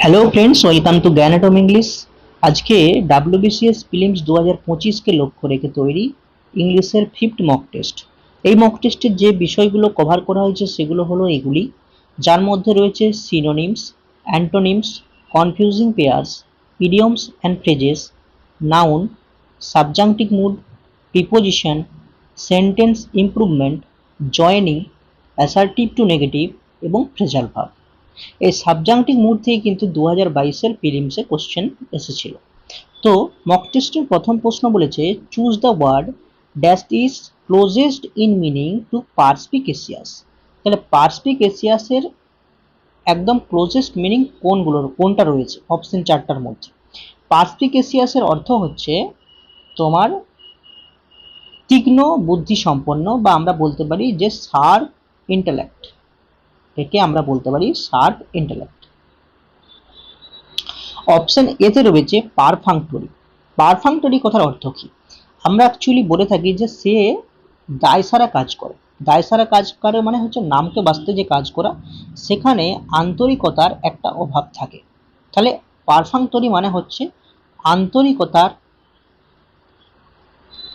Hello friends, welcome to জ্ঞান atom English. আজকে WBCS prelims 2025কে লক্ষ্য রেখে তৈরি ইংলিশের ফিফথ মক টেস্ট। এই মক টেস্টের যে বিষয়গুলো কভার করা হয়েছে সেগুলো হলো এগুলি, যার মধ্যে রয়েছে synonyms, antonyms, confusing pairs, idioms and phrases, noun, subjunctive mood, preposition, sentence improvement, joining, assertive to negative এবং ফ্রেজাল ভার্ব। এই সাবজাংটিভ মুড থেকে কিন্তু 2022-এর প্রিলিমসে কোশ্চেন এসেছিল। তো মক টেস্টের প্রথম প্রশ্ন বলেছে, choose the word dash is closest in meaning to perspicacious. তাহলে পারস্পিকেসিয়াসের একদম ক্লোজেস্ট মিনিং কোনটা রয়েছে অপশন চারটার মধ্যে? পারস্পিকেসিয়াসের অর্থ হচ্ছে তোমার তীক্ষ্ণ বুদ্ধি সম্পন্ন, বা আমরা বলতে পারি যে শার্প ইন্টেলেক্ট, একে আমরা বলতে পারি শার্প ইন্টেলেক্ট। অপশন এতে রয়েছে পারফাংটরি। পারফাংটরি কথার অর্থ কি? আমরা অ্যাকচুয়ালি বলে থাকি যে সে দায়সারা কাজ করে। দায়সারা কাজ করে মানে হচ্ছে নামকে বাঁচতে যে কাজ করা, সেখানে আন্তরিকতার একটা অভাব থাকে। তাহলে পারফাংটরি মানে হচ্ছে আন্তরিকতার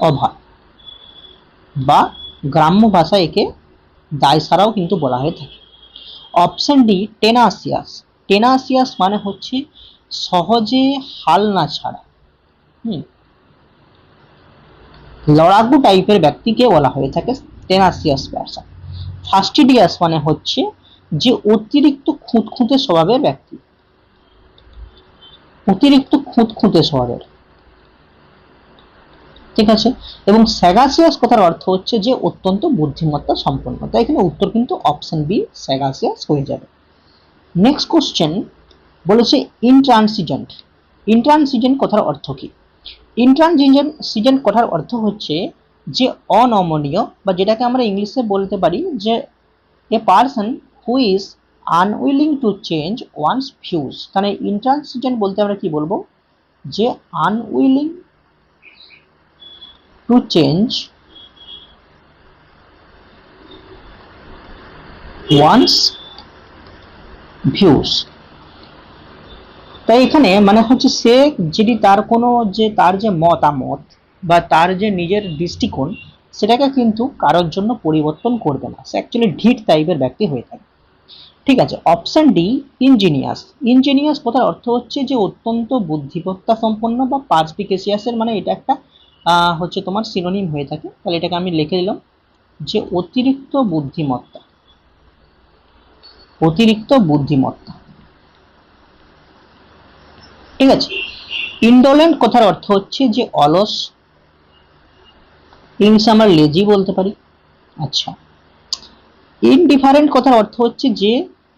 অভাব, বা গ্রাম্য ভাষায় একে দায়সারাও কিন্তু বলা হয়ে থাকে। Option D টেনাসিয়াস। টেনাসিয়াস মানে হচ্ছে সহজে হাল না ছাড়া, লড়াকু টাইপের ব্যক্তিকে বলা হয়ে থাকে টেনাসিয়াস পারসন। ফাস্টিডিয়াস মানে হচ্ছে যে অতিরিক্ত খুঁতখুঁতে স্বভাবের ব্যক্তি, অতিরিক্ত খুঁতখুঁতে স্বভাবের, ঠিক আছে। এবং স্যাগাসিয়াস কথার অর্থ হচ্ছে যে অত্যন্ত বুদ্ধিমত্তা সম্পন্ন। তাই এখানে উত্তর কিন্তু অপশন বি স্যাগাসিয়াস হয়ে যাবে। নেক্সট কোশ্চেন বলেছে ইনট্রানসিজেন্ট। ইনট্রানসিজেন্ট কথার অর্থ কি? ইনট্রানসিজেন্ট কথার অর্থ হচ্ছে যে অনমনীয়, বা যেটাকে আমরা ইংলিশে বলতে পারি যে a person who is unwilling to change one's views. তাহলে ইনট্রানসিজেন্ট বলতে আমরা কি বলবো? যে unwilling to change one's views. তাই এখানে মানে হচ্ছে সে যদি তার কোনো তার যে মতামত বা তার যে নিজের দৃষ্টিকোণ, সেটাকে কিন্তু কারোর জন্য পরিবর্তন করবে না। সে অ্যাকচুয়ালি ঢিট টাইপের ব্যক্তি হয়ে থাকে, ঠিক আছে। Option D ingenious. ইনজিনিয়াস কথার অর্থ হচ্ছে যে অত্যন্ত বুদ্ধিমত্তা সম্পন্ন, বা পারস্পিকেসিয়াসের মানে এটা একটা হচ্ছে তোমার সিনোনিম হয়ে থাকে। তাহলে এটাকে আমি লিখে দিলাম যে অতিরিক্ত বুদ্ধিমত্তা, অতিরিক্ত বুদ্ধিমত্তা, ঠিক আছে। ইনডোলেন্ট কথার অর্থ হচ্ছে যে অলস, ইংলিশে আমরা লেজি বলতে পারি। আচ্ছা, ইনডিফারেন্ট কথার অর্থ হচ্ছে যে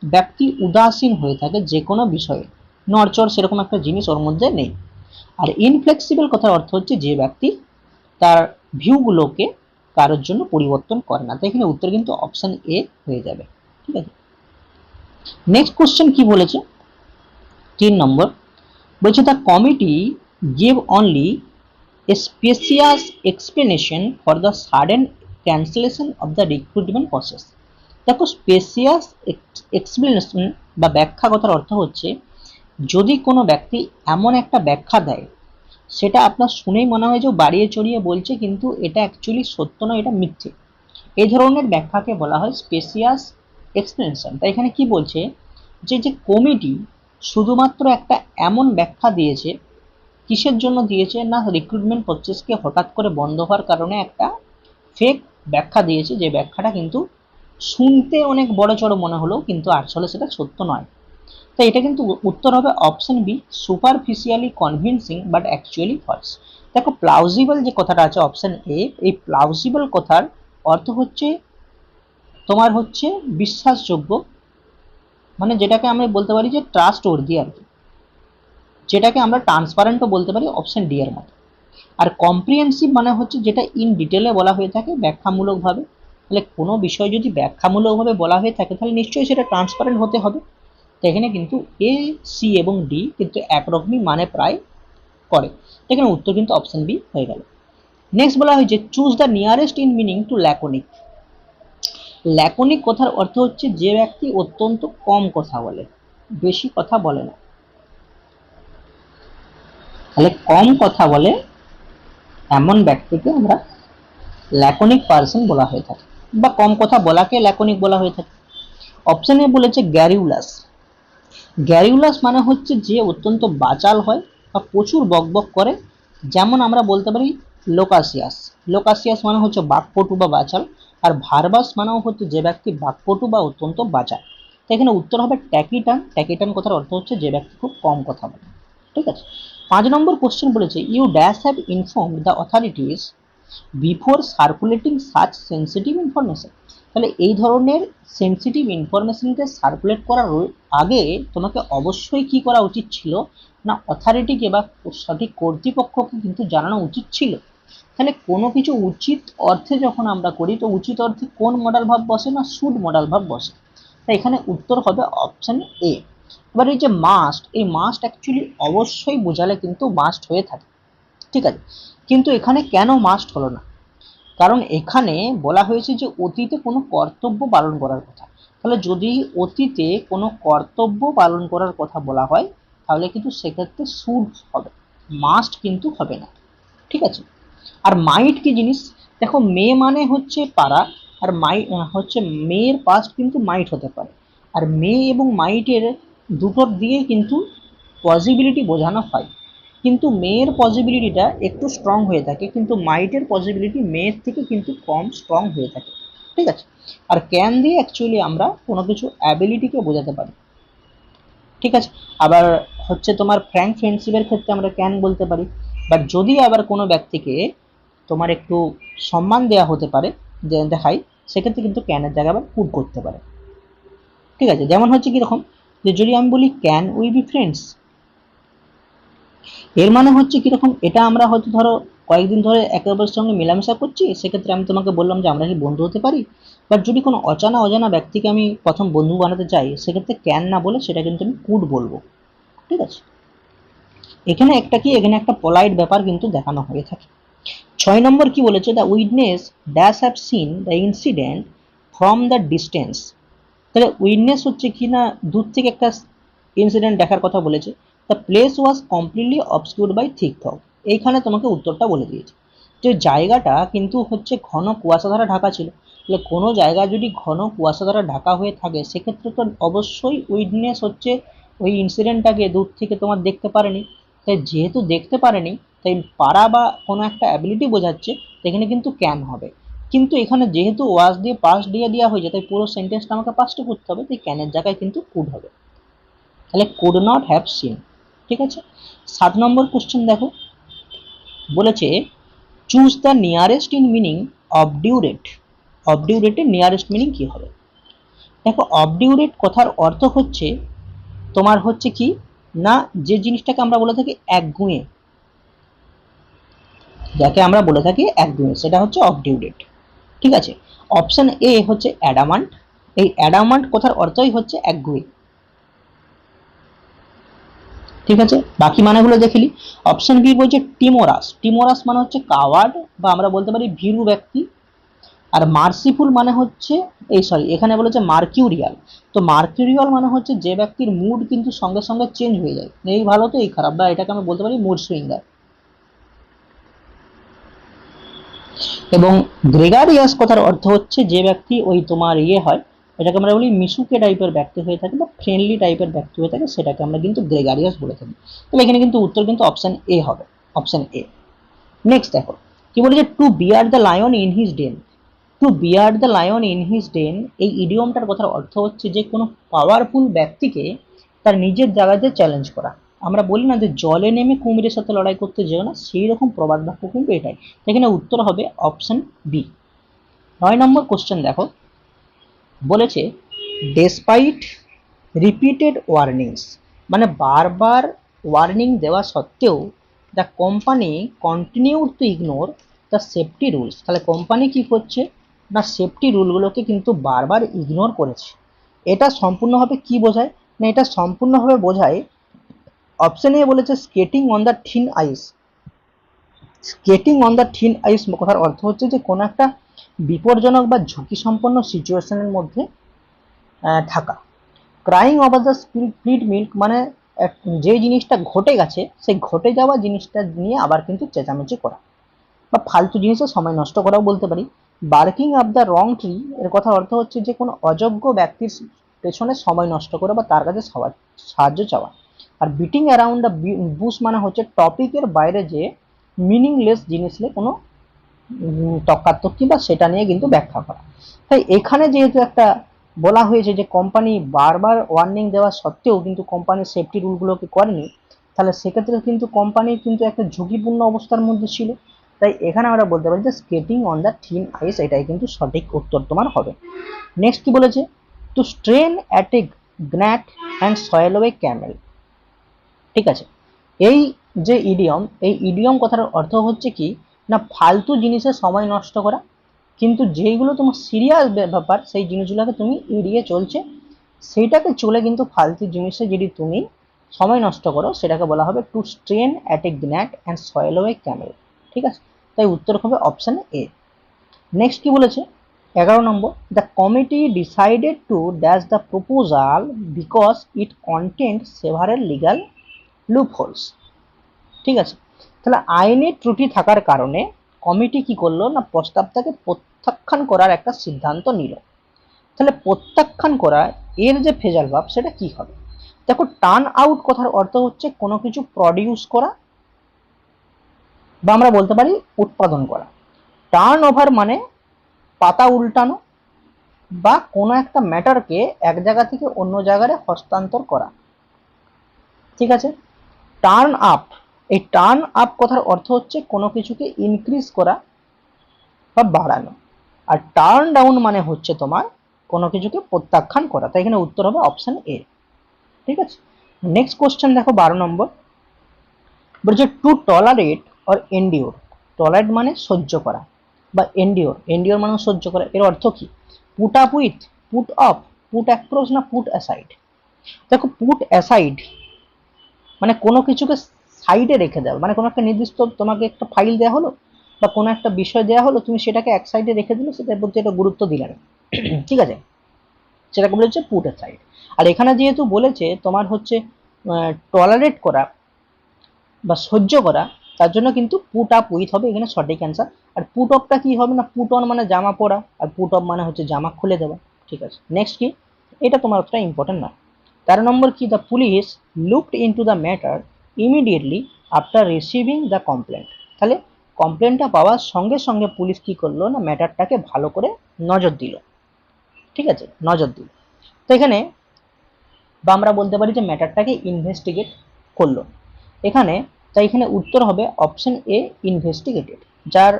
ব্যক্তি উদাসীন হয়ে থাকে যে কোনো বিষয়ে, নড়চড় সেরকম একটা জিনিস ওর মধ্যে নেই। আর ইনফ্লেক্সিবল কথার অর্থ হচ্ছে যে ব্যক্তি তার ভিউগুলোকে কারোর জন্য পরিবর্তন করে না। তাই এখানে উত্তর কিন্তু অপশন এ হয়ে যাবে, ঠিক আছে। নেক্সট কোশ্চেন কি বলেছে? 3 নম্বর বলছে the committee give only a specious explanation for the sudden cancellation of the recruitment process। দেখো, স্পেসিয়াস এক্সপ্লেনেশন বা ব্যাখ্যা কথার অর্থ হচ্ছে যদি কোনো ব্যক্তি এমন একটা ব্যাখ্যা দেয়, সেটা আপনার শুনেই মনে হয় যে বাড়িয়ে চড়িয়ে বলছে, কিন্তু এটা অ্যাকচুয়ালি সত্য নয়, এটা মিথ্যে। এই ধরনের ব্যাখ্যাকে বলা হয় স্পেসিয়াস এক্সপ্লেনেশন। তাই এখানে কি বলছে যে কমিটি শুধুমাত্র একটা এমন ব্যাখ্যা দিয়েছে, কিসের জন্য দিয়েছে না, রিক্রুটমেন্ট প্রসেসকে হঠাৎ করে বন্ধ হওয়ার কারণে একটা ফেক ব্যাখ্যা দিয়েছে, যে ব্যাখ্যাটা কিন্তু শুনতে অনেক বড় চড় মনে হলেও কিন্তু আসলে সেটা সত্য নয়। তো এটা কিন্তু উত্তর হবে option B superficially convincing but actually false. দেখো, প্লাউজিবল যে কথাটা আছে অপশন এ, এই প্লাউজিবল কথার অর্থ হচ্ছে তোমার হচ্ছে বিশ্বাসযোগ্য, মানে যেটাকে আমরা বলতে পারি যে ট্রাস্ট ওয়ার্দি আর কি, যেটাকে আমরা ট্রান্সপারেন্টও বলতে পারি অপশন ডি এর মতো। আর কম্প্রিহেন্সিভ মানে হচ্ছে যেটা ইন ডিটেলে বলা হয়ে থাকে ব্যাখ্যামূলকভাবে। তাহলে কোনো বিষয় যদি ব্যাখ্যামূলকভাবে বলা হয়ে থাকে তাহলে নিশ্চয়ই সেটা ট্রান্সপারেন্ট হতে হবে। তো এখানে কিন্তু এ, সি এবং ডি কিন্তু একরকমই মানে প্রায় করে। এখানে উত্তর কিন্তু অপশন বি হয়ে গেল। নেক্সট বলা হয়েছে choose the nearest in meaning two ল্যাকোনিক। ল্যাকোনিক কথার অর্থ হচ্ছে যে ব্যক্তি অত্যন্ত কম কথা বলে, বেশি কথা বলে না। তাহলে কম কথা বলে এমন ব্যক্তিকে আমরা ল্যাকনিক পার্সন বলা হয়ে থাকে, বা কম কথা বলাকে ল্যাকনিক বলা হয়ে থাকে। অপশন এ বলেছে গ্যারিউলাস। গ্যারিউলাস মানে হচ্ছে যে অত্যন্ত বাচাল হয় বা প্রচুর বকবক করে, যেমন আমরা বলতে পারি লোকাসিয়াস। লোকাসিয়াস মানে হচ্ছে বাকপটু বা বাচাল, আর ভার্বাস মানেও হচ্ছে যে ব্যক্তি বাকপটু বা অত্যন্ত বাচাল। তো এখানে উত্তর হবে ট্যাকিটান। ট্যাকিটান কথার অর্থ হচ্ছে যে ব্যক্তি খুব কম কথা বলে। ঠিক আছে, 5 নম্বর কোশ্চেন বলেছে you dash have inform the authorities before circulating such sensitive information. তাহলে এই ধরনের সেন্সিটিভ ইনফরমেশনকে সার্কুলেট করার আগে তোমাকে অবশ্যই কি করা উচিত ছিল না, অথরিটিকে বা সঠিক কর্তৃপক্ষকে কিন্তু জানানো উচিত ছিল। তাহলে কোনো কিছু উচিত অর্থে যখন আমরা করি, তো উচিত অর্থে কোন মডাল ভাব বসে না, শুড মডাল ভাব বসে। তাই এখানে উত্তর হবে অপশন এ। এবার এই যে মাস্ট, এই মাস্ট অ্যাকচুয়ালি অবশ্যই বোঝালে কিন্তু মাস্ট হয়ে থাকে। ঠিক আছে, কিন্তু এখানে কেন মাস্ট হলো না, কারণ এখানে বলা হয়েছে যে অতীতে কোনো কর্তব্য পালন করার কথা। তাহলে যদি অতীতে কোনো কর্তব্য পালন করার কথা বলা হয়, তাহলে কিন্তু সেক্ষেত্রে শুড হবে, মাস্ট কিন্তু হবে না। ঠিক আছে, আর মাইট কি জিনিস, দেখো মে মানে হচ্ছে পারা, আর মাই হচ্ছে মেয়ের পাস্ট কিন্তু মাইট হতে পারে, আর মে এবং মাইটের দুটোর দিয়ে কিন্তু পসিবিলিটি বোঝানো হয়, কিন্তু মেয়ের পসিবিলিটিটা একটু স্ট্রং হয়ে থাকে, কিন্তু মাইটের পসিবিলিটি মেয়ের থেকে কিন্তু কম স্ট্রং হয়ে থাকে। ঠিক আছে, আর ক্যান দিয়ে অ্যাকচুয়ালি আমরা কোনো কিছু অ্যাবিলিটিকে বোঝাতে পারি। ঠিক আছে, আবার হচ্ছে তোমার ফ্র্যাঙ্ক ফ্রেন্ডশিপের ক্ষেত্রে আমরা ক্যান বলতে পারি। বাট যদি আবার কোনো ব্যক্তিকে তোমার একটু সম্মান দেওয়া হতে পারে, যে দেখাই, সেক্ষেত্রে কিন্তু ক্যানের জায়গায় আবার কুড করতে পারে। ঠিক আছে, যেমন হচ্ছে কিরকম, যে যদি আমি বলি ক্যান উই বি ফ্রেন্ডস, এর মানে হচ্ছে কিরকম, এটা আমরা হয়তো ধরো কয়েকদিন ধরে একে অপরের সঙ্গে মেলামেশা করছি, সেক্ষেত্রে আমি তোমাকে বললাম যে আমরা কি বন্ধু হতে পারি। বাট যদি কোনো অজানা ব্যক্তিকে আমি প্রথম বন্ধু বানাতে চাই, সেক্ষেত্রে ক্যান না বলে সেটা কিন্তু আমি কুড বলবো। ঠিক আছে, এখানে একটা কি, এখানে একটা পোলাইট ব্যাপার কিন্তু দেখানো হয়ে থাকে। 6 নম্বর কি বলেছে, the witness dash have seen the incident from the distance. তাহলে উইটনেস হচ্ছে কি না, দূর থেকে একটা ইনসিডেন্ট দেখার কথা বলেছে। The place was completely obscured by thick fog. এইখানে তোমাকে উত্তরটা বলে দিয়েছে যে জায়গাটা কিন্তু হচ্ছে ঘন কুয়াশা দ্বারা ঢাকা ছিল। তাহলে কোনো জায়গা যদি ঘন কুয়াশা দ্বারা ঢাকা হয়ে থাকে, সেক্ষেত্রে তো অবশ্যই উইটনেস হচ্ছে ওই ইনসিডেন্টটাকে দূর থেকে তোমার দেখতে পারেনি। তাই যেহেতু দেখতে পারেনি, তাই পারা বা কোনো একটা অ্যাবিলিটি বোঝাচ্ছে, সেখানে কিন্তু ক্যান হবে। কিন্তু এখানে যেহেতু ওয়াজ দিয়ে পাস দিয়ে দেওয়া হয়েছে, তাই পুরো সেন্টেন্সটা আমাকে পাসটা করতে হবে, তাই ক্যানের জায়গায় কিন্তু কুড হবে। তাহলে কুড নট হ্যাভ সিন। ঠিক আছে, 7 নম্বর কোশ্চেন দেখো, বলেছে choose the nearest in meaning obdurate. অবডিউরেটের নিয়ারেস্ট মিনিং কি হবে? দেখো অবডিউরেট কথার অর্থ হচ্ছে তোমার হচ্ছে কি না, যে জিনিসটাকে আমরা বলে থাকি একগুঁয়ে, যাকে আমরা বলে থাকি একগুঁয়ে, সেটা হচ্ছে অবডিউরেট। ঠিক আছে, অপশন এ হচ্ছে অ্যাডামান্ট। এই অ্যাডামান্ট কথার অর্থই হচ্ছে একগুঁয়ে। ঠিক আছে, বাকি মানেগুলো দেখিলি। অপশন বি বলছে টিমোরাস। টিমোরাস মানে হচ্ছে কাওয়ার্ড, বা আমরা বলতে পারি ভীরু ব্যক্তি। আর মার্সিফুল মানে হচ্ছে, এই সরি, এখানে বলেছে মার্কিউরিয়াল। তো মার্কিউরিয়াল মানে হচ্ছে যে ব্যক্তির মুড কিন্তু সঙ্গে সঙ্গে চেঞ্জ হয়ে যায়, এই ভালো তো এই খারাপ, বা এটাকে আমরা বলতে পারি মুড সুইঙ্গার। এবং গ্রেগারিয়াস কথার অর্থ হচ্ছে যে ব্যক্তি ওই তোমার ইয়ে হয়, এটাকে আমরা বলি মিশুকে টাইপের ব্যক্তি হয়ে থাকে বা ফ্রেন্ডলি টাইপের ব্যক্তি হয়ে থাকে, সেটাকে আমরা কিন্তু গ্রেগারিয়াস বলে থাকি। তাহলে এখানে কিন্তু উত্তর কিন্তু অপশন এ হবে, অপশন এ। নেক্সট দেখো কি বলেছে, to bear the lion in his den. To bear the lion in his den, এই ইডিয়মটার কথার অর্থ হচ্ছে যে কোনো পাওয়ারফুল ব্যক্তিকে তার নিজের জায়গাতে চ্যালেঞ্জ করা। আমরা বলি না যে জলে নেমে কুমিরের সাথে লড়াই করতে যেও না, সেই রকম প্রবাদ বাক্য কিন্তু এটাই। এখানে উত্তর হবে অপশন বি। 9 নম্বর কোশ্চেন দেখো, বলেছে ডেসপাইট রিপিটেড ওয়ার্নিংস, মানে বারবার ওয়ার্নিং দেওয়া সত্ত্বেও the company continue to ignore the safety rules. তাহলে কোম্পানি কি করছে না, সেফটি রুলগুলোকে কিন্তু বারবার ইগনোর করেছে। এটা সম্পূর্ণভাবে কি বোঝায় না, এটা সম্পূর্ণভাবে বোঝায় অপশন এ বলেছে skating on the thin ice. Skating on the thin ice কথার অর্থ হচ্ছে যে কোনো একটা বিপজ্জনক বা ঝুঁকি সম্পন্ন সিচুয়েশনের মধ্যে থাকা। Crying over the spelled milk, মানে যে জিনিসটা ঘটে গেছে সেই ঘটে যাওয়া জিনিসটা নিয়ে আবার কিন্তু চেঁচামেচি করা বা ফালতু জিনিসে সময় নষ্ট করাও বলতে পারি। Barking up the wrong tree এর কথার অর্থ হচ্ছে যে কোনো অযোগ্য ব্যক্তির পেছনে সময় নষ্ট করা বা তার কাছে সাহায্য চাওয়া। আর বিটিং অ্যারাউন্ড দ্য বুশ মানে হচ্ছে টপিকের বাইরে যে মিনিংলেস জিনিস নিয়ে কোনো তর্কাতর্কি বা সেটা নিয়ে কিন্তু ব্যাখ্যা করা। তাই এখানে যেহেতু একটা বলা হয়েছে যে কোম্পানি বারবার ওয়ার্নিং দেওয়া সত্ত্বেও কিন্তু কোম্পানি সেফটি রুলগুলোকে করেনি, তাহলে সেক্ষেত্রে কিন্তু কোম্পানি কিন্তু একটা ঝুঁকিপূর্ণ অবস্থার মধ্যে ছিল। তাই এখানে আমরা বলতে পারি যে skating on the thin ice, এটাই কিন্তু সঠিক উত্তর তোমার হবে। নেক্সট কি বলেছে, to strain at a gnat and swallow camel. ঠিক আছে, এই যে ইডিয়ম, এই ইডিয়ম কথার অর্থ হচ্ছে কি না ফালতু জিনিসে সময় নষ্ট করা, কিন্তু যেইগুলো তোমার সিরিয়াস ব্যাপার সেই জিনিসগুলোকে তুমি এড়িয়ে চলছে, সেইটাকে চলে কিন্তু ফালতু জিনিসে যদি তুমি সময় নষ্ট করো সেটাকে বলা হবে to strain at a gnat and swallow camel. ঠিক আছে, তাই উত্তর হবে অপশন এ। নেক্সট কি বলেছে 11 number, the committee decided to dash the proposal because it content several legal loopholes. ঠিক আছে, তাহলে আইনি ত্রুটি থাকার কারণে কমিটি কি করলো না প্রস্তাবটাকে প্রত্যাখ্যান করার একটা সিদ্ধান্ত নিল। তাহলে প্রত্যাখ্যান করা এর যে ফেজাল ভাব সেটা কি হবে, দেখো টার্ন আউট কথার অর্থ হচ্ছে কোনো কিছু প্রডিউস করা বা আমরা বলতে পারি উৎপাদন করা। টার্ন ওভার মানে পাতা উল্টানো বা কোনো একটা ম্যাটারকে এক জায়গা থেকে অন্য জায়গায় হস্তান্তর করা। ঠিক আছে, টার্ন আপ, এই টার্ন আপ কথার অর্থ হচ্ছে কোনো কিছুকে ইনক্রিজ করা বা বাড়ানো। আর টার্ন ডাউন মানে হচ্ছে তোমার কোনো কিছুকে প্রত্যাখ্যান করা। তাই এখানে উত্তর হবে অপশন এ। ঠিক আছে, নেক্সট কোশ্চেন দেখো 12 নম্বর, বলছে two tolerate or endure. Tolerate মানে সহ্য করা বা এন্ডিওর, এন্ডিওর মানে সহ্য করা। এর অর্থ কি, put up with, put off, put across না পুট অ্যাসাইড। দেখো পুট অ্যাসাইড মানে কোনো কিছুকে সাইডে রেখে দেওয়া, মানে কোনো একটা নির্দিষ্ট তোমাকে একটা ফাইল দেওয়া হলো বা কোনো একটা বিষয় দেওয়া হলো, তুমি সেটাকে এক সাইডে রেখে দিলে, সেটার প্রতি একটা গুরুত্ব দিলে না। ঠিক আছে, সেটাকে বলেছে পুট অ্যাসাইড। আর এখানে যেহেতু বলেছে তোমার হচ্ছে টলারেট করা বা সহ্য করা, তার জন্য কিন্তু পুট আপ উইথ হবে এখানে সঠিক অ্যান্সার। আর পুট অফটা কি হবে না, পুট অন মানে জামা পরা, আর পুট অফ মানে হচ্ছে জামা খুলে দেওয়া। ঠিক আছে, নেক্সট কি, এটা তোমার অতটা ইম্পর্টেন্ট না। 13 নম্বর কি, the police looked into the matter immediately after receiving the complaint. তাহলে কমপ্লেনটা পাওয়ার সঙ্গে সঙ্গে পুলিশ কি করলো না ম্যাটারটাকে ভালো করে নজর দিল। ঠিক আছে, নজর দিল। তো এখানে বা আমরা বলতে পারি যে ম্যাটারটাকে ইনভেস্টিগেট করলো এখানে। তাই এখানে উত্তর হবে অপশন এ, ইনভেস্টিগেটেড, যার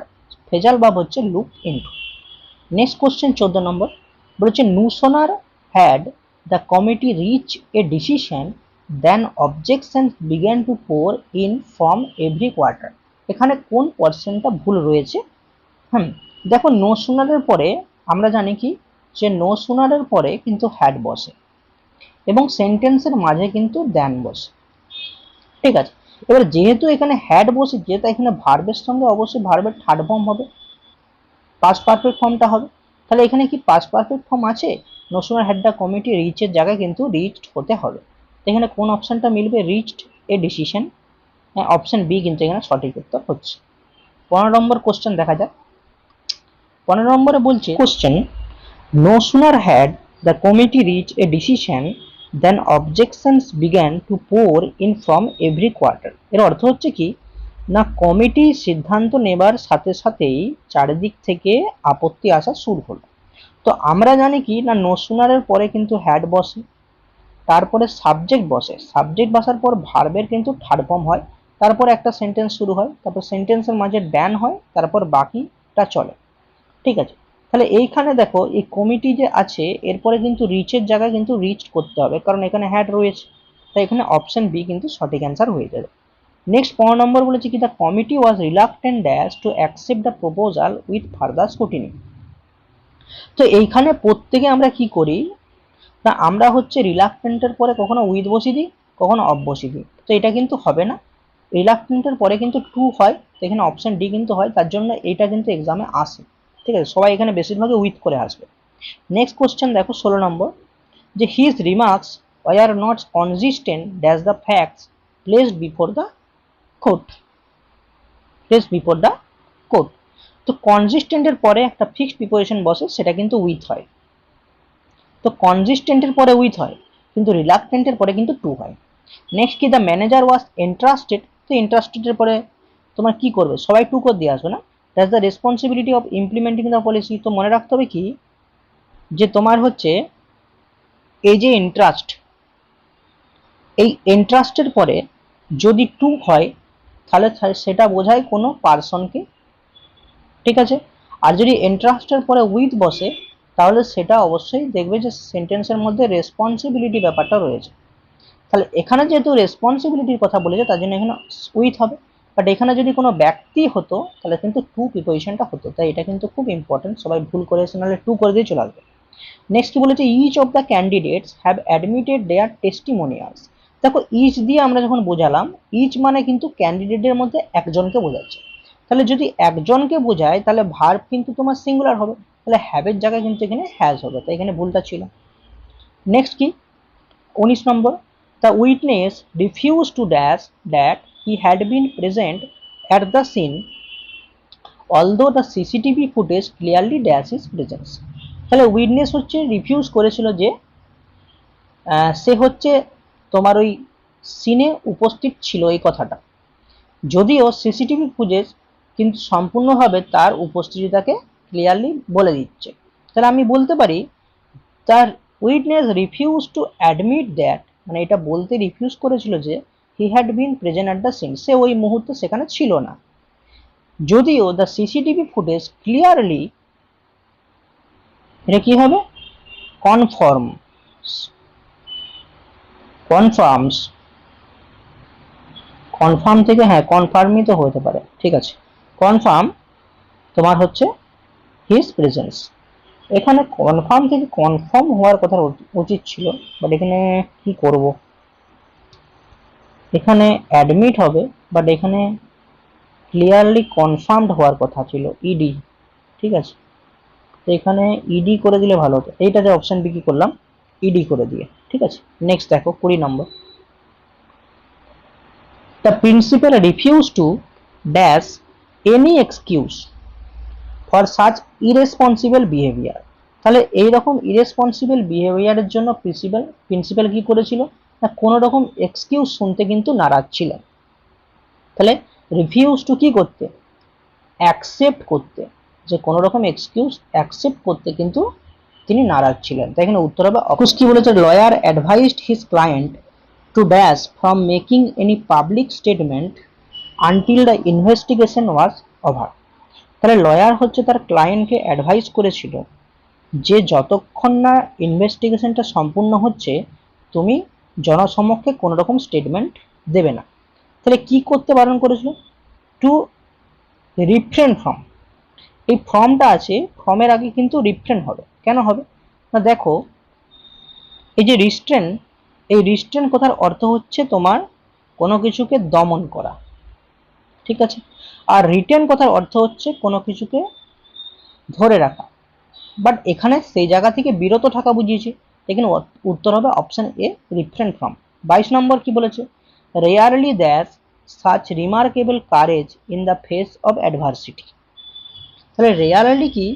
ফেজাল ভাব হচ্ছে look into. Next question 14 number, বলছে no sooner had the committee reach a decision than objections began to pour in from every quarter. এখানে কোন পার্সেন্টটা ভুল রয়েছে। দেখো নো সোনারের পরে আমরা জানি কি যে নো সোনারের পরে কিন্তু হ্যাড বসে এবং সেন্টেন্সের মাঝে কিন্তু দেন বসে। ঠিক আছে, এবার যেহেতু এখানে হ্যাড বসেছে তাই এখানে ভার্বের সঙ্গে অবশ্যই ভার্বের থার্ড ফর্ম হবে, পাস্ট পারফেক্ট ফর্মটা হবে। তাহলে এখানে কি পাস্ট পারফেক্ট ফর্ম আছে, no sooner had the committee রিচের জায়গায় কিন্তু রিচড হতে হবে। এখানে কোন অপশনটা মিলবে, রিচড এ ডিসিশন। হ্যাঁ, অপশন বি কিন্তু এখানে সঠিক উত্তর হচ্ছে। 15 নম্বর কোশ্চেন দেখা যাক। 15 নম্বরে বলছে question, no sooner had the committee reach a decision than objections began to pour in from every quarter. এর অর্থ হচ্ছে কি না কমিটি সিদ্ধান্ত নেবার সাথে সাথেই চারিদিক থেকে আপত্তি আসা শুরু হলো। তো আমরা জানি কি না নো সোনারের পরে কিন্তু হ্যাড বসে, তারপরে সাবজেক্ট বসে, সাবজেক্ট বসার পর ভার্বের কিন্তু থার্ড ফর্ম হয়, তারপর একটা সেন্টেন্স শুরু হয়, তারপর সেন্টেন্সের মাঝে ড্যান হয়, তারপর বাকিটা চলে। ঠিক আছে, তাহলে এইখানে দেখো এই কমিটি যে আছে এরপরে কিন্তু রিচের জায়গায় কিন্তু রিচ করতে হবে কারণ এখানে হ্যাড রয়েছে। তাই এখানে অপশন বি কিন্তু সঠিক অ্যান্সার হয়ে যাবে। নেক্সট 15 নম্বর বলেছে কি, the committee was reluctant dash to accept the proposal with further scrutiny. তো এইখানে প্রত্যেকে আমরা কি করি না, আমরা হচ্ছে রিলাক্টেন্টের পরে কখনো উইথ বসিয়ে দিই, কখনো অফ বসিয়ে দিই। তো এটা কিন্তু হবে না, রিলাক্টেন্টের পরে কিন্তু টু হয়, তো এখানে অপশন ডি কিন্তু হয়, তার জন্য এটা কিন্তু এক্সামে আসে। ঠিক আছে, সবাই এখানে বেশিরভাগই উইথ করে আসবে। নেক্সট কোশ্চেন দেখো 16 নম্বর, যে his remarks were not consistent dash the facts placed before the court, placed before the court। তো কনজিস্টেন্টের পরে একটা ফিক্সড প্রিপোজিশন বসে, সেটা কিন্তু উইথ হয়। তো কনজিস্টেন্টের পরে উইথ হয়, কিন্তু রিলাক্টেন্টের পরে কিন্তু টু হয়। নেক্সট কি, দ্য ম্যানেজার ওয়াজ ইন্টারেস্টেড, তো ইন্টারেস্টেডের পরে তোমার কি করবে, সবাই টু করে দিয়ে আসবে না। That's the responsibility of implementing the policy. তো মনে রাখতে হবে কি, যে তোমার হচ্ছে এই যে ইন্টারেস্ট, এই ইন্টারেস্টের পরে যদি টু হয় তাহলে সেটা বোঝায় কোনো পার্সনকে, ঠিক আছে। আর যদি ইন্টারেস্টের পরে উইথ বসে তাহলে সেটা অবশ্যই দেখবে যে সেন্টেন্সের মধ্যে রেসপন্সিবিলিটি ব্যাপারটা রয়েছে। তাহলে এখানে যেহেতু রেসপন্সিবিলিটির কথা বলেছে তার জন্য এখানে উইথ হবে, বাট এখানে যদি কোনো ব্যক্তি হতো তাহলে কিন্তু টু প্রিপোজিশনটা হতো। তাই এটা কিন্তু খুব ইম্পর্টেন্ট, সবাই ভুল করেছে, নাহলে টু করে দিয়ে চলে আসবে। নেক্সট কি বলেছে, each of the candidates have admitted their testimonials. দেখো ইচ দিয়ে আমরা যখন বোঝালাম, ইচ মানে কিন্তু ক্যান্ডিডেটের মধ্যে একজনকে বোঝাচ্ছে। তাহলে যদি একজনকে বোঝায় তাহলে ভার্ব কিন্তু তোমার সিঙ্গুলার হবে, তাহলে হ্যাভের জায়গায় কিন্তু এখানে হ্যাজ হবে, তাই এখানে ভুলটা ছিল। নেক্সট কি 19 নম্বর, the witness refused to dash that he had been present at the scene although the CCTV footage clearly dash his presence। তাহলে উইটনেস হচ্ছে রিফিউজ করেছিল যে সে হচ্ছে তোমার ওই সিনে উপস্থিত ছিল এই কথাটা, যদিও সিসিটিভি ফুটেজ কিন্তু সম্পূর্ণভাবে তার উপস্থিতিটাকে ক্লিয়ারলি বলে দিচ্ছে। তাহলে আমি বলতে পারি তার witness refuse to admit that, মানে এটা বলতে রিফিউজ করেছিল যে he had been present at the scene, সে ওই মুহূর্তে সেখানে ছিল না, যদিও দ্য সিসিটিভি ফুটেজ ক্লিয়ারলি, এটা কি হবে, কনফার্মস, কনফার্ম থেকে হ্যাঁ কনফার্মই তো হতে পারে, ঠিক আছে, কনফার্ম তোমার হচ্ছে হিজ প্রেজেন্স। এখানে কনফার্ম থেকে কনফার্ম হওয়ার কথা উচিত ছিল, বাট এখানে কি করব, এখানে অ্যাডমিট হবে, বাট এখানে ক্লিয়ারলি কনফার্মড হওয়ার কথা ছিল, ইডি, ঠিক আছে। তো এখানে ইডি করে দিলে ভালো হতো, এইটাতে অপশন বি কি করলাম, ইডি করে দিয়ে, ঠিক আছে। নেক্সট দেখো 20 number, the principal refuse to dash any excuse for such irresponsible behaviour. তাহলে এইরকম ইরেসপন্সিবল বিহেভিয়ারের জন্য প্রিন্সিপাল কি করেছিল না, কোনো রকম এক্সকিউজ শুনতে কিন্তু নারাজ ছিলেন। তাহলে রিফিউজ টু কি করতে, অ্যাকসেপ্ট করতে, যে কোনো রকম এক্সকিউজ অ্যাকসেপ্ট করতে কিন্তু তিনি নারাজ ছিলেন। তাই এখানে উত্তর হবে অকুশ। কি বলেছে, lawyer advised his client to dash from making any public statement until the investigation was over. তাহলে লয়ার হচ্ছে তার ক্লায়েন্টকে অ্যাডভাইস করেছিল যে যতক্ষণ না ইনভেস্টিগেশনটা সম্পূর্ণ হচ্ছে তুমি জনসমক্ষে কোনো রকম স্টেটমেন্ট দেবে না। তাহলে কি করতে বারণ করেছিল, টু রিফ্রেন ফ্রম, এই ফর্মটা আছে, ফর্মের আগে কিন্তু রিফ্রেন হবে, কেন হবে না, দেখো এই যে রিস্ট্রেন, এই রিস্ট্রেন কথার অর্থ হচ্ছে তোমার কোনো কিছুকে দমন করা, ঠিক আছে। আর রিটেন কথার অর্থ হচ্ছে কোনো কিছুকে ধরে রাখা, বাট এখানে সেই জায়গা থেকে বিরত থাকা বুঝিয়েছে, এখানে উত্তর হবে অপশন এ, রিফ্রেন ফ্রম। 22 নম্বর কি বলেছে, রেয়ারলি দ্যাশ such remarkable courage in the face of adversity. তাহলে রেয়ারলি কি,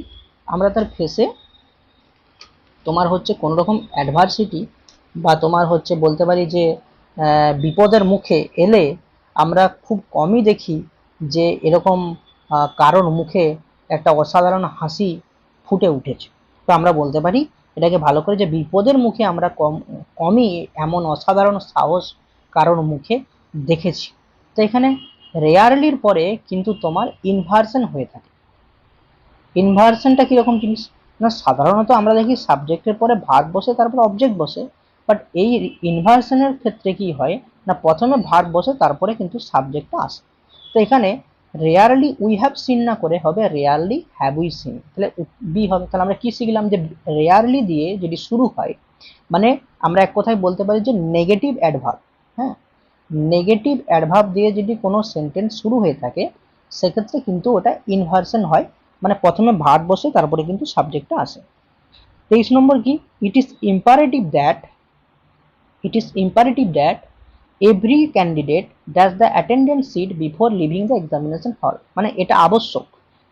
আমরা তার ফেসে তোমার হচ্ছে কোনো রকম অ্যাডভার্সিটি বা তোমার হচ্ছে বলতে পারি যে বিপদের মুখে এলে আমরা খুব কমই দেখি যে এরকম কারোর মুখে একটা অসাধারণ হাসি ফুটে উঠেছে। তো আমরা বলতে পারি এটাকে ভালো করে যে বিপদের মুখে আমরা কমই এমন অসাধারণ সাহস কারোর মুখে দেখেছি। তো এখানে রেয়ারলির পরে কিন্তু তোমার ইনভার্সন হয়ে থাকে। ইনভার্সনটা কিরকম জিনিস না, সাধারণত আমরা দেখি সাবজেক্টের পরে ভার্ব বসে তারপর অবজেক্ট বসে, বাট এই ইনভার্সনের ক্ষেত্রে কি হয় না, প্রথমে ভার্ব বসে তারপরে কিন্তু সাবজেক্টটা আসে। তো এখানে রেয়ারলি উই হ্যাভ সিন না করে হবে রেয়ারলি হ্যাভ উই সিন, তাহলে বি হবে। তাহলে আমরা কি শিখলাম যে রেয়ারলি দিয়ে যদি শুরু হয় মানে আমরা এক কথায় বলতে পারি যে নেগেটিভ অ্যাডভার্ব, হ্যাঁ, নেগেটিভ অ্যাডভার্ব দিয়ে যদি কোনো সেন্টেন্স শুরু হয়ে থাকে সেক্ষেত্রে কিন্তু ওটা ইনভার্সন হয়, মানে প্রথমে ভার্ব বসে তারপরে কিন্তু সাবজেক্টটা আসে। 23 নম্বর কি, it is imperative that it is imperative that every candidate does the attendance sheet before leaving the examination hall. মানে এটা আবশ্যক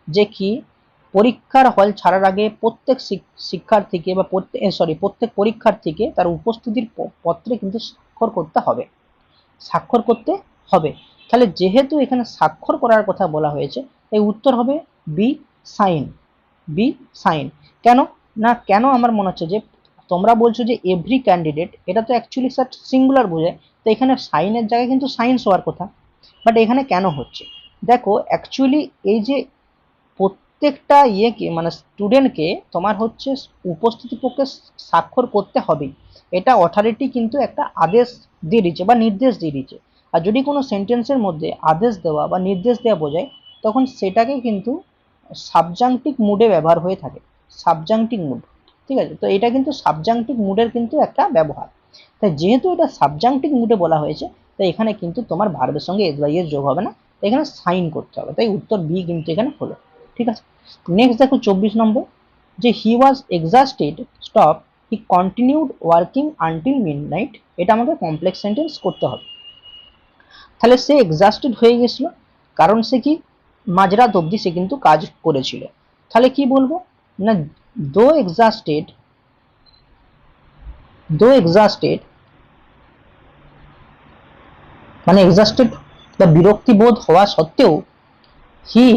যে কি পরীক্ষার হল ছাড়ার আগে প্রত্যেক শিক্ষার্থীকে বা প্রত্যেক পরীক্ষার্থীকে তার উপস্থিতির পত্রে কিন্তু স্বাক্ষর করতে হবে। তাহলে যেহেতু এখানে স্বাক্ষর করার কথা বলা হয়েছে, এই উত্তর হবে বি সাইন। B sign. কেন না, কেন আমার মনে হচ্ছে যে তোমরা বলছো যে এভরি ক্যান্ডিডেট, এটা তো অ্যাকচুয়ালি স্যার সিঙ্গুলার বোঝায়, তো এখানে সাইনের জায়গায় কিন্তু সাইন্স হওয়ার কথা, বাট এখানে কেন হচ্ছে দেখো, অ্যাকচুয়ালি এই যে প্রত্যেকটা ইয়েকে মানে স্টুডেন্টকে তোমার হচ্ছে উপস্থিতি পক্ষে স্বাক্ষর করতে হবে, এটা অথরিটি কিন্তু একটা আদেশ দিয়ে দিচ্ছে বা নির্দেশ দিয়ে দিচ্ছে। আর যদি কোনো সেন্টেন্সের মধ্যে আদেশ দেওয়া বা নির্দেশ দেওয়া বোঝায়, তখন সেটাকে কিন্তু সাবজাংটিভ মুডে ব্যবহার হয়ে থাকে, সাবজাংটিভ মুড। ঠিক আছে, তো এটা কিন্তু সাবজাংটিভ মুডের কিন্তু একটা ব্যবহার। তাই যেহেতু এটা সাবজাংটিভ মুডে বলা হয়েছে, তাই এখানে কিন্তু তোমার ভার্বের সঙ্গে এস বাই এস যোগ হবে না, এখানে সাইন করতে হবে। তাই উত্তর বি কিন্তু এখানে হলো। ঠিক আছে, নেক্সট দেখো 24 নম্বর, যে he was exhausted stop he continued working until midnight. এটা আমাকে কমপ্লেক্স সেন্টেন্স করতে হবে। তাহলে সে এক্সস্টেড হয়ে গেছিল, কারণ সে কি মাঝরাত অবধি সে কিন্তু কাজ করেছিল। তাহলে কি বলবো না, দো এক্সস্টেড মানে এক্সস্টেড বা বিরক্তিবোধ হওয়া সত্ত্বেও হি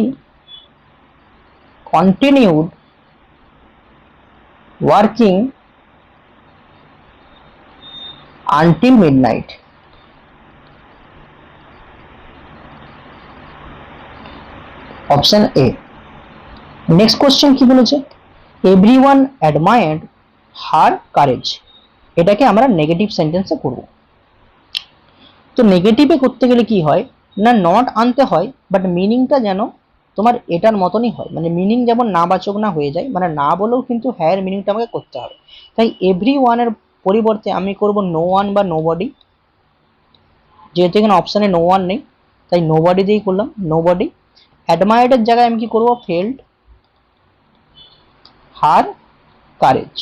continued working until midnight. Option A. Next question কি বলেছে, এভরিওয়ান অ্যাডমায়ার্ড হার কারেজ। এটাকে আমরা নেগেটিভ সেন্টেন্সে করব। তো নেগেটিভে করতে গেলে কি হয় না, নট আনতে হয়, বাট মিনিংটা যেন তোমার এটার মতনই হয়, মানে মিনিং যেমন না বাচক না হয়ে যায়, মানে না বলেও কিন্তু হ্যার মিনিংটা আমাকে করতে হবে। তাই এভরি ওয়ানের পরিবর্তে আমি করব নো ওয়ান বা নো বডি, যেহেতু এখানে অপশানে নো ওয়ান নেই, তাই নো বডি দিয়েই করলাম, নো বডি। অ্যাডমায়ার্ডের জায়গায় আমি কি করব, ফেল্ড হার কারেজ।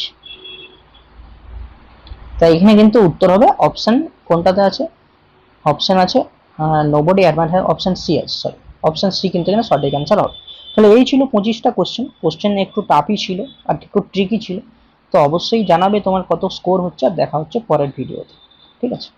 তাই এখানে কিন্তু উত্তর হবে অপশন কোনটাতে আছে, অপশন আছে নোবডি অ্যাডভান্স, অপশন সি আছে, সরি অপশন সি কিন্তু এখানে সঠিক অ্যান্সার হবে। তাহলে এই ছিল 25টা কোশ্চেন একটু টাফই ছিল আর একটু ট্রিকি ছিল। তো অবশ্যই জানাবে তোমার কত স্কোর হচ্ছে, আর দেখা হচ্ছে পরের ভিডিওতে। ঠিক আছে।